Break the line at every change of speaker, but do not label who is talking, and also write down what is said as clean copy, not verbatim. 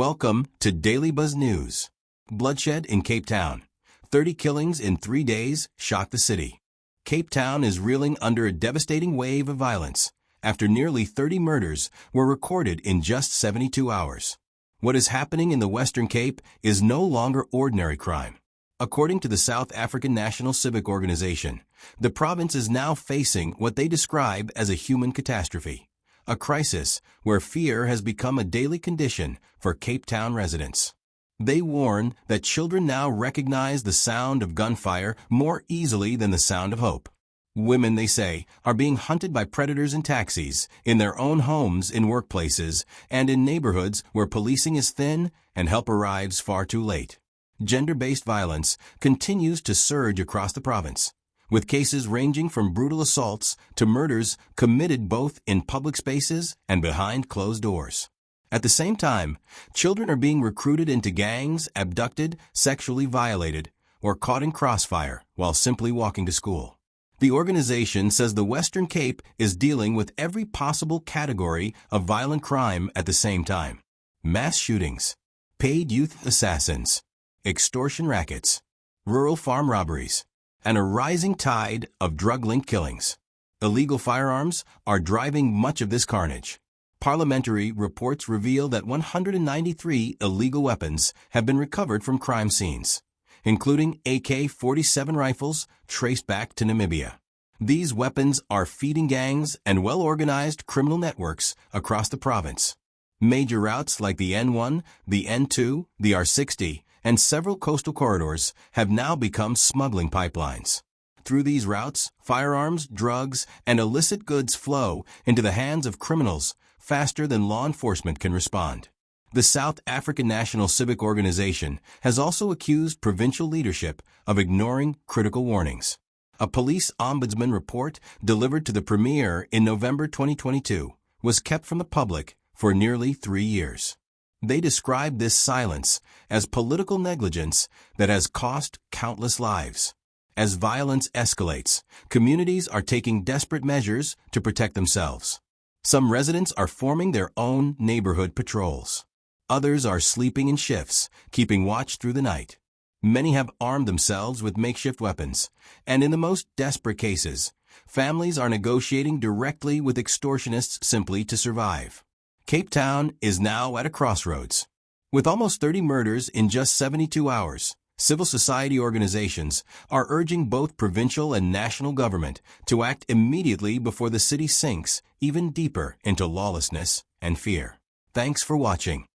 Welcome to Daily Buzz News. Bloodshed in Cape Town. 30 killings in 3 days shock the city. Cape Town is reeling under a devastating wave of violence after nearly 30 murders were recorded in just 72 hours. What is happening in the Western Cape is no longer ordinary crime. According to the South African National Civic Organization, the province is now facing what they describe as a human catastrophe, a crisis where fear has become a daily condition for Cape Town residents. They warn that children now recognize the sound of gunfire more easily than the sound of hope. Women, they say, are being hunted by predators in taxis, in their own homes, in workplaces, and in neighborhoods where policing is thin and help arrives far too late. Gender-based violence continues to surge across the province, with cases ranging from brutal assaults to murders committed both in public spaces and behind closed doors. At the same time, children are being recruited into gangs, abducted, sexually violated, or caught in crossfire while simply walking to school. The organization says the Western Cape is dealing with every possible category of violent crime at the same time. Mass shootings, paid youth assassins, extortion rackets, rural farm robberies, and a rising tide of drug-linked killings. Illegal firearms are driving much of this carnage. Parliamentary reports reveal that 193 illegal weapons have been recovered from crime scenes, including AK-47 rifles traced back to Namibia. These weapons are feeding gangs and well-organized criminal networks across the province. Major routes like the N1, the N2, the R60, and several coastal corridors have now become smuggling pipelines. Through these routes, firearms, drugs, and illicit goods flow into the hands of criminals faster than law enforcement can respond. The South African National Civic Organization has also accused provincial leadership of ignoring critical warnings. A police ombudsman report delivered to the Premier in November 2022 was kept from the public for nearly 3 years. They describe this silence as political negligence that has cost countless lives. As violence escalates, communities are taking desperate measures to protect themselves. Some residents are forming their own neighborhood patrols. Others are sleeping in shifts, keeping watch through the night. Many have armed themselves with makeshift weapons, and in the most desperate cases, families are negotiating directly with extortionists simply to survive. Cape Town is now at a crossroads. With almost 30 murders in just 72 hours, civil society organizations are urging both provincial and national government to act immediately before the city sinks even deeper into lawlessness and fear. Thanks for watching.